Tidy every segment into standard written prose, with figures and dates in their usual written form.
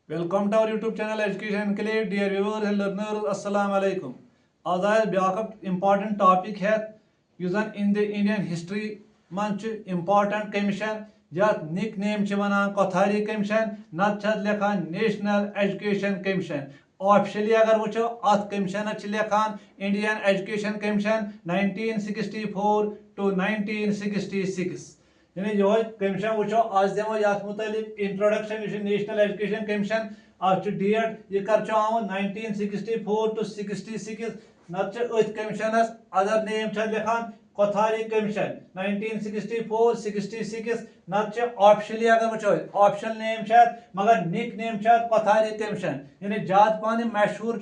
Welcome to our YouTube channel Education Enclave. Dear viewers and learners, Assalamu alaikum. आज आया back important topic है यूजन in the Indian history मंच important commission यात nickname च वनान कोथारी commission नत छत लेखान National Education Commission. Officially अगर वुचो अत commission च लेखान Indian Education Commission 1964 to 1966. यानी यो कमीशन वो आज दमो ये मुतलिक इंट्रोडक्शन नेशनल एजुकेशन कमीशन आज डेट यह कर आमुत 1964 to 66 नत कमीशनस अदर नेम लिखान कोथारी कमीशन 1964 66 नत ऑफिशियली अगर वो ऑफिशियल नेम मगर निक नेम कोथारी कमीशन यानी ज्यादा पानी मशहूर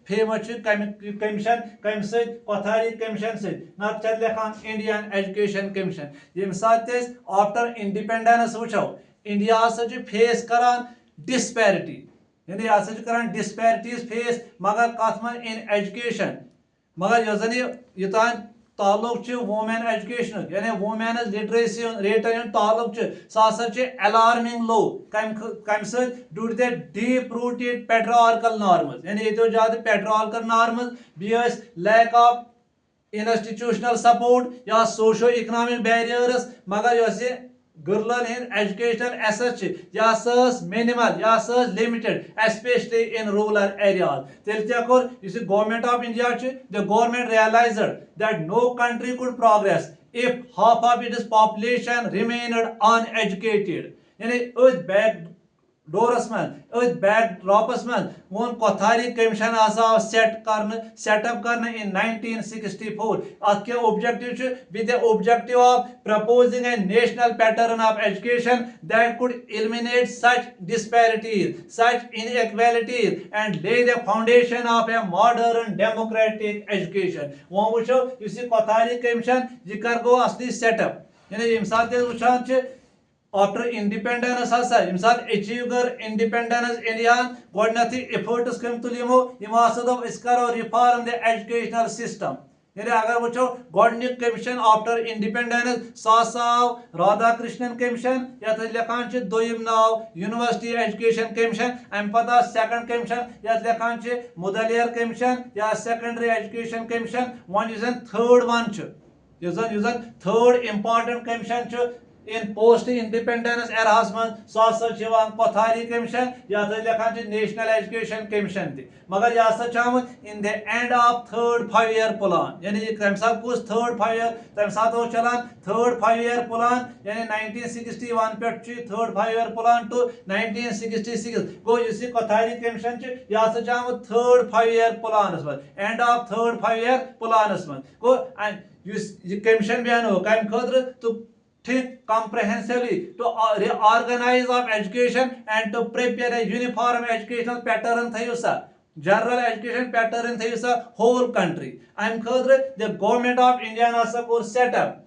फेमस कमीशन कम कोथारी कमीशन सत लिखान इंडियन एजुकेशन कमीशन ये सात आफ्टर इंडिपेंडेंस वो इंडिया फेस करान डिस्पैरिटी यानी यह करान डिस्पैरिटीज फेस मगर कत मन इन एजुकेशन मगर युतान ताल्लुक वुमेन एजुकेशन यानी वुमेन लिटरेसी रेटन ताल्लुक अलार्मिंग लो कम due to the deep rooted patriarchal norms यानी ये ज्यादा पेट्रियार्कल नॉर्म्स बी लैक ऑफ इंस्टीट्यूशनल सपोर्ट या सोशो इकोनॉमिक बैरियर्स मगर गर्लन हिंद एजुकेशनल एसेस यह मिनिमल यह limited especially in rural areas तेल government of India the government realized that no country could progress if half of its population remained uneducated यानी back Doras मन बैकड्रॉपस मन वो कोथारी कमीशन सेटअप कर इन 1964 अत objective with the objective of proposing a national pattern of education that could eliminate such disparities such inequalities and lay the foundation of a modern democratic education वो वो कोथारी commission यह कर गो असली setup यानी ये सात वुचान आफ्टर इंडिपेंडेंस अचीव कर independence India गोडनथी efforts कम तुल करो रिफॉर्म द एजुकेशनल सिस्टम यानी अगर वो गोडनिक कमीशन आफ्टर इंडिपेंडेंस सह राधाकृष्णन कमीशन ये लिखान दोम नाव यूनिवर्सिटी एजुकेशन कमीशन अम पता सेकंड कमीशन ये लिखान मुदलियर कमीशन या secondary education commission one third one third important commission in post independence eras मन कोथारी कमीशन यह लिखान नेशनल एजुकेशन कमीशन मगर यह in the end of third 5 year plan यानी तम सात कुछ थर्ड 5 ईयर तम सात चलान थर्ड 5 ईयर प्लान यानी 1961 पे थर्ड 5 ईयर प्लान टू 1966 गो कोथारी कमीशन यह third 5 year plan end of third 5 year plan गो कमीशन बयान हो कम खतर तो think comprehensively to organize of education and to prepare a uniform educational pattern thayusa general education pattern thayusa whole country I'm khadr the government of India also could set up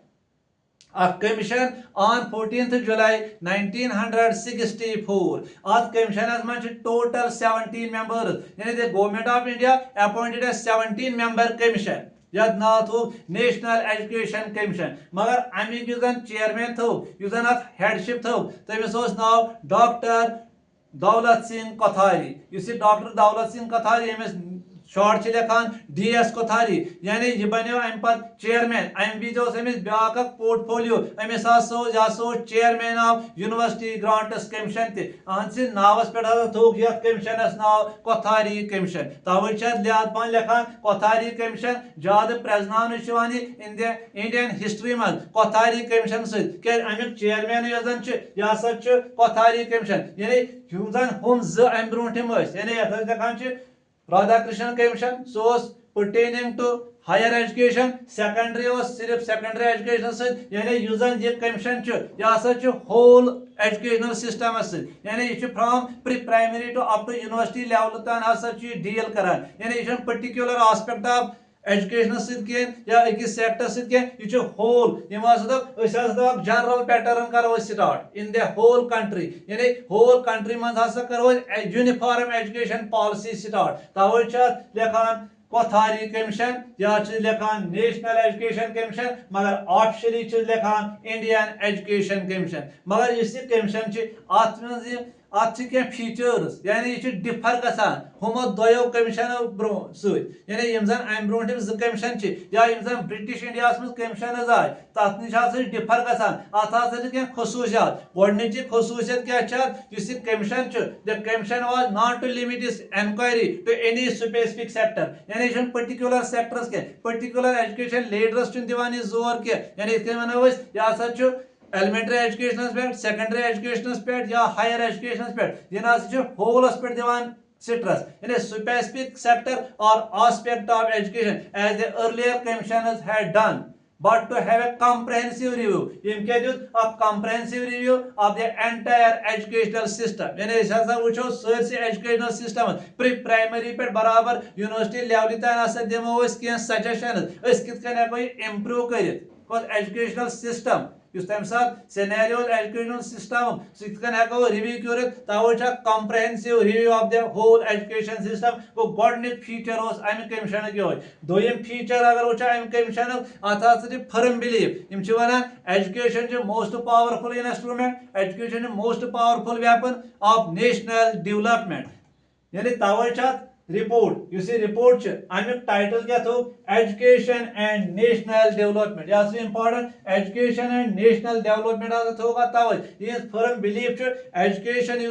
a commission on 14th July 1964 at commission as much total 17 members yani the government of India appointed a 17 member commission यद ना थो national education commission मगर Amik chairman थो headship थो तमिस नाव doctor Daulat Singh Kothari doctor Daulat Singh Kothari यमिस short लिखान DS Kothari यानी यह बनो अम पत चेयरमैन अम विज अमिस ब्याक पोर्टफोलियो अमिस chairman of University Grants Commission तहद नावस पे थोक ये कमीशनस नाव कोथारी कमीशन तवे लिहाज पान लिखान कोथारी कमीशन ज्यादा प्रजनान इन द इंडियन हिस्ट्री मज कोथारी कमीशन समिक चेयरमैन यह कोथारी कमीशन यानी हम अम ब्रोठम यानी ये लिखान राधाकृष्णन कमीशन सो pertaining to higher education secondary सिर्फ सेकेंडरी एजुकेशन यानी यह कमीशन यह होल एजुकेशनल सिस्टम यानी यह from pre primary to up to university level तान डील करान यानी यह पर्टिकुलर आस्पेक्ट ऑफ एजुकेशन या अकिस सेक्टर यह होल जनरल पैटर्न करो start in the whole country यानी होल कंट्री मज करो यूनिफॉर्म एजुकेशन पॉलिसी स्टार्ट तवे लिखान कोथारी कमीशन या लिखान नेशनल एजुकेशन कमीशन मगर ऑफिशियली लिखान इंडियन एजुकेशन कमीशन मगर इस कमीशन अत अत फीचर्स यानी यह डिफर गसान हमो दोयो कमीशनो ब्रो यानी यम जन अम ब्रो जो कमीशन या यम जन ब्रिटिश इंडिया मज कमीशन आय तथ नश डिफर गसान अत क्या खसूसियात गोडनिची खसूसियत क्या commission the commission was not to limit its inquiry to any specific sector यानी पर्टिकुलर सेक्टर्स क्या पर्टिकुलर एजुकेशन लीडर्स दिवान जोर क्या यानी वनो यह एलिमेंट्री एजुकेशन पे सेकेंडरी एजुकेशन पे या हायर एजुकेशन पे यह होलस पे दिवान स्ट्रेस यानी स्पेसिफिक सेक्टर और aspect of education as the earlier commission had done but to have a comprehensive review yim kya diyut a comprehensive review of the entire educational system yani hasa wucho sarsi educational system pre primary pe barabar university level tan asa demo is kya suggestions is kit kan koi improve karit because educational system यस तम साथ scenario educational system सिकन हेको review कर तवे comprehensive review of the whole education system गो गोडनिक feature उस अमि कमीशन यो दोयम फीचर अगर वुच अमि कमीशन अत फर्म बिलीव यम वनान education most powerful instrument education most powerful weapon of national development यानी तवे रिपोर्ट इस रिपोर्ट अमुक टाइटल क्या थो एजुकेशन एंड नेशनल डेवलपमेंट यह important education and national development थोगा तवे ये फर्म बिलीव एजुकेशन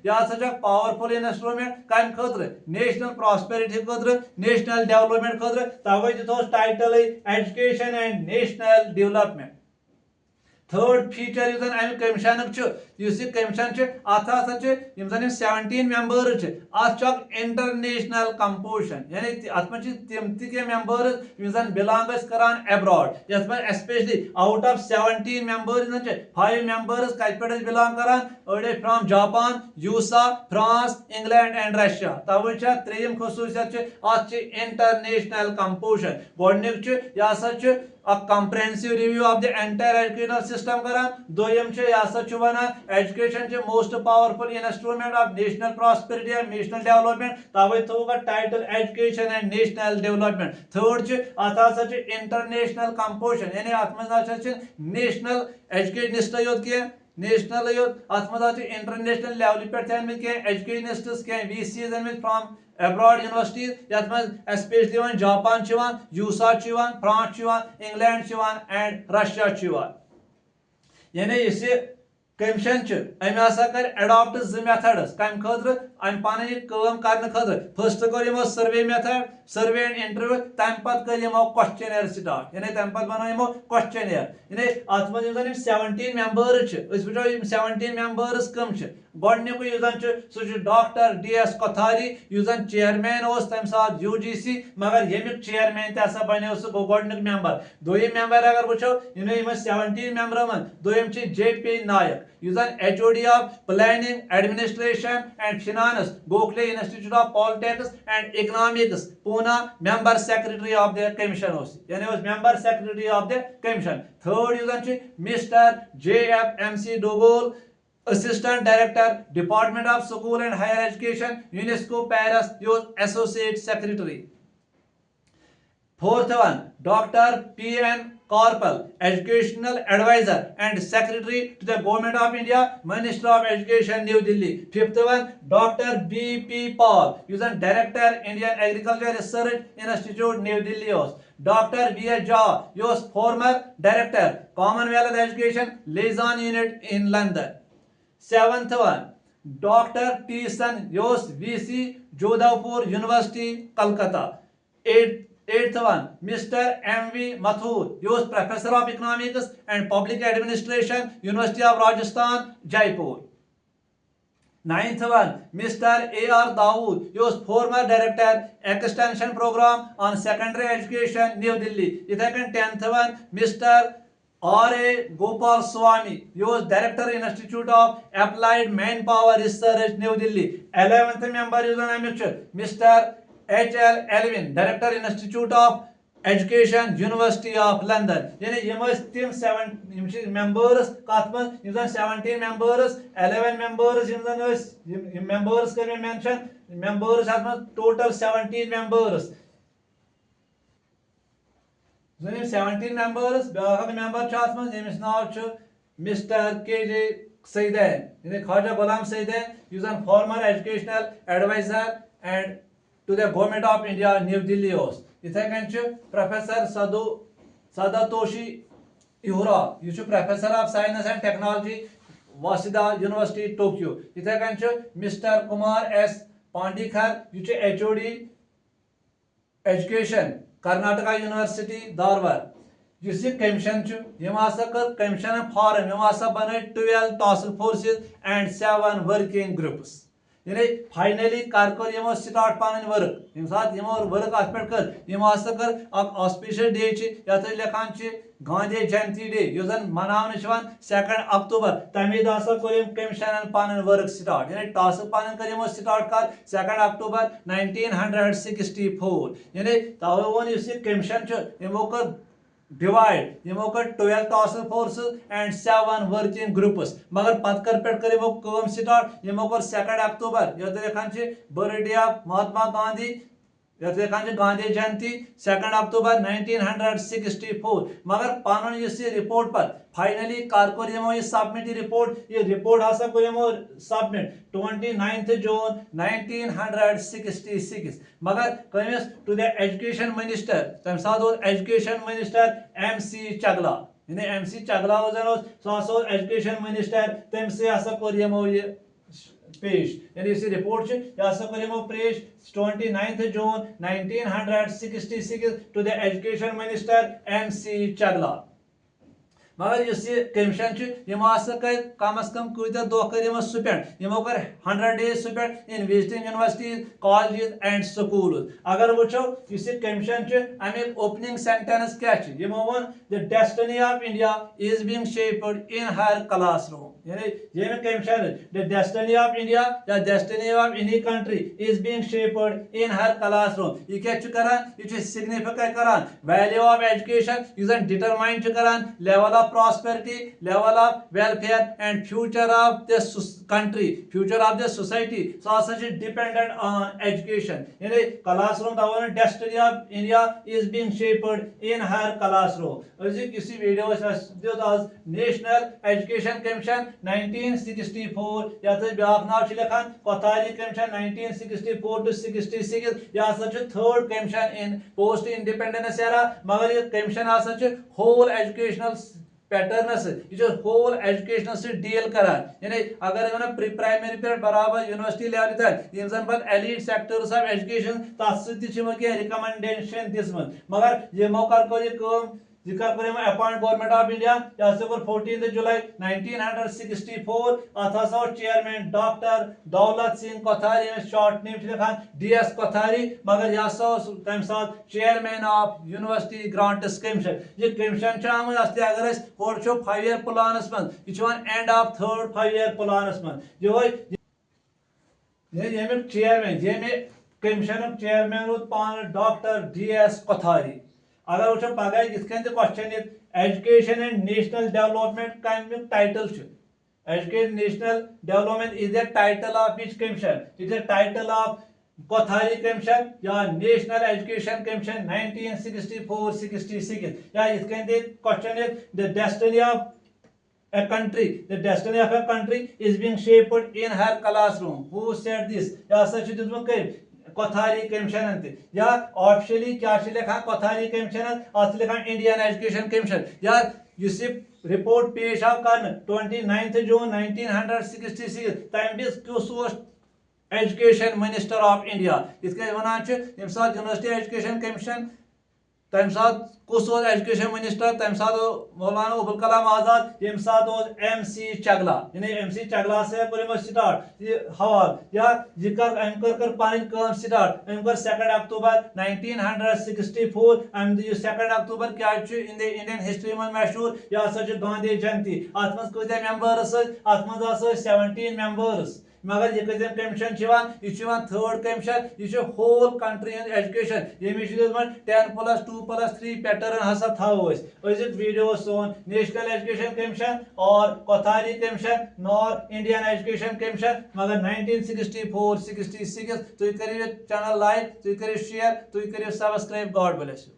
यह पावरफुल इंस्ट्रूमेंट कम खतर नेशनल प्रॉस्पेरिटी खतर नेशनल डेवलपमेंट खतर तवे दिथोस title education and national development third feature यह अमि कमीशन कमीशन अत 17 मेंबर्स अत इंटरनेशनल कंपोजिशन यानी अत तम मेंबर्स बिलोंग करान अब्रॉड यथ especially out of 17 members 5 members कत पे बिलोंग करान अड़े from Japan USA France England and Russia तवे त्रेयम खसूसियत अत इंटरनेशनल कंपोजिशन गोडनिक यह a comprehensive review of the entire educational system karan doyam yasa wana education most powerful instrument of national prosperity and national development tawai thoga title education and national development third atha international composition yani atma national educationist yot ke national अत international level पे एजुकेशनिस्ट्स क्या VCs from abroad universities यथ मज specially Japan USA France England and Russia यानी इस commission अमे हसा कर एडॉप्ट जो मेथड्स कम खतर अम पान कर खतर फर्स्ट कर यमो survey method survey and interview तम पत कर यमो क्वेश्चनर स्टार्ट यानी तम पत बनो यमो क्वेश्चनर यानी अत मज 17 मेंबर्स वो 17 मेंबर्स कम गोडनिक सह डॉक्टर DS कोथारी चेयरमैन तम साथ UGC मगर यमिक चेयरमैन तसा बनो सह गो गोडनिक मेंबर दोयम मेंबर अगर वो 17 मेंबर मन दोयम JP Nayak HOD of Planning, Administration and Finance, Gokhale Institute of Politics and Economics, Pune, Member Secretary of the Commission. यानी was Member Secretary of the Commission. Third Mr. JFMC Dogol, Assistant Director, Department of School and Higher Education, UNESCO Paris, Associate Secretary. Fourth one, Dr. P.N. Corpal, Educational Advisor and Secretary to the Government of India, Minister of Education, New Delhi. Fifth one, Dr. B.P. Paul, Director, Indian Agriculture Research Institute, New Delhi. Dr. V.S. Jha, former Director, Commonwealth Education Liaison Unit in London. Seventh one, Dr. T. San, VC, Jodhpur University, Calcutta. Eighth one, Mr. M.V. Mathur, Professor of Economics and Public Administration, University of Rajasthan, Jaipur. Ninth one, Mr. A.R. Dawood, former Director, Extension Program on Secondary Education, New Delhi. 10th one, Mr. R.A. Gopal Swamy, Director, Institute of Applied Manpower Research, New Delhi. 11th member Mr. H.L. Elvin, Director, Institute of Education, University of London. यानी यम तम 7 members कत 17 members 11 members members कर mention members total 17 members 17 members ब्याक member यमिस नाव Mr. K.J. Saidan, Khaja Ghulam Saidan, he was a former educational advisor and to the government of India, New Delhi os. Ithe kanchu Professor Sadatoshi Ihura, you should Professor of Science and Technology, Waseda University, Tokyo. Ithe kanchu Mr. Kumar S. Pandikar, you should HOD Education, Karnataka University, Dharwad. Yus ये commission कर commission form बन 12 task forces and 7 working groups यानी finally कर start पान work यम सात work अत पे कर ऑस्पिशियल डे यथ लिखान गांधी जयंती डे यु जन मनावन 2 अक्टूबर तमे दह कमीशन पान वर्क स्टार्ट यानी टास्क पान कर स्टार्ट कर 2 अक्टूबर 1964 यानी तवे वो कमीशन यमो कर डिवाइड यमो कर 12 task forces and 7 working groups मगर पत कर यमो काम स्टार्ट यमो कर 2 अक्टूबर यथ लिखान बर्थडे ऑफ महात्मा गांधी यथ लिखान गांधी जयंती 2 अक्टूबर 1964 मगर पान रिपोर्ट पर फाइनली कर यमो सबमिट रिपोर्ट हसा कर यमो सबमिट 29 जून 1966 मगर कमिस टू द एजुकेशन मिनिस्टर तम साथ एजुकेशन मिनिस्टर MC चगला यानी MC चगला सह एजुकेशन मिनिस्टर तम से हसा कर यमो पेश यानी इस रिपोर्ट पेश 29 जून 1966 to the education minister MC Chagla मगर कमीशन कर कम अज कम कूत दह कर स्पेंड यमो कर 100 days spend in visiting universities college and school अगर वो कमीशन अमिक ओपनिंग सेंटेंस क्या वो the destiny of India is being shaped in her classroom यानी ये commission the destiny of India या destiny of any country is being shaped in her classroom ये क्या करान ये सिग्निफाई करान वैल्यू ऑफ एजुकेशन यूजन डिटरमाइन करान level of prosperity, level of welfare and future of the country, future of the society. So such is dependent on education. यानी classroom दावन destiny of India is being shaped in her classroom. अजी किसी video जो दास National Education Commission 1964 या तो ब्याक नाव चिलखान Kothari commission 1964 to 66 या सच third commission in post independence era मगर ये कमीशन आसा whole educational पैटर्नस यह होल एजुकेशन से डील करान यानी अगर प्री प्राइमरी पे बराबर यूनिवर्सिटी लेवल तक यम जन पत एलीट सेक्टर्स ऑफ एजुकेशन तथ रिकमेंडेशन दिसम मगर यमो कर अपॉइंट गवर्नमेंट ऑफ इंडिया 14 जुलाई 1964 अथ chairman doctor Daulat Singh कोथारी short name लिखान DS कोथारी मगर यह तम साथ chairman of University Grants commission यह कमीशन आमत असली अगर 5 ईयर प्लानस मज यह एंड ऑफ 3rd 5 ईयर प्लानस मज ये चेयरमैन ये कमीशन चेयरमैन रूद पान डॉक्टर DS कोथारी अगर वो पगह ये question education and national development कमिक title education national development is the title of which commission is the title of Kothari commission या नेशनल एजुकेशन कमीशन 1964-66 या question the destiny of a country the destiny of a country is being shaped in her classroom who said this या सच दिसमत कोथारी commission या officially क्या लिखा कोथारी commission अत लिखा Indian education commission या report पेश आव कर 29 जून 1966 तम किस एजुकेशन मिनिस्टर ऑफ इंडिया इत वन यूनिवर्सिटी एजुकेशन कमीशन तम कुस एजुकेशन मिनिस्टर तम मौलाना अबुल कलाम आजाद यम MC चगला यानी MC चगला से कर स्टार्ट हवाल या यह कर पान स्टार्ट अम कर 2 अक्टूबर 1964 अम 2 अक्टूबर क्या इन द इंडियन हिस्ट्री में मशहूर यह गांधी जयंती अत मज कत मेंबर्स अत मज 17 मेंबर्स मगर यह कमीशन यह 3rd कमीशन यह होल कंट्री एजुकेशन ये 10+2+3 पैटर्न हसा थो वीडियो सोन नेशनल एजुकेशन कमीशन और Kothari commission nor Indian education commission मगर 1964-66 तुम करो चैनल लाइक तुम करो शेयर तुम करो सब्सक्राइब गॉड ब्लेस यू।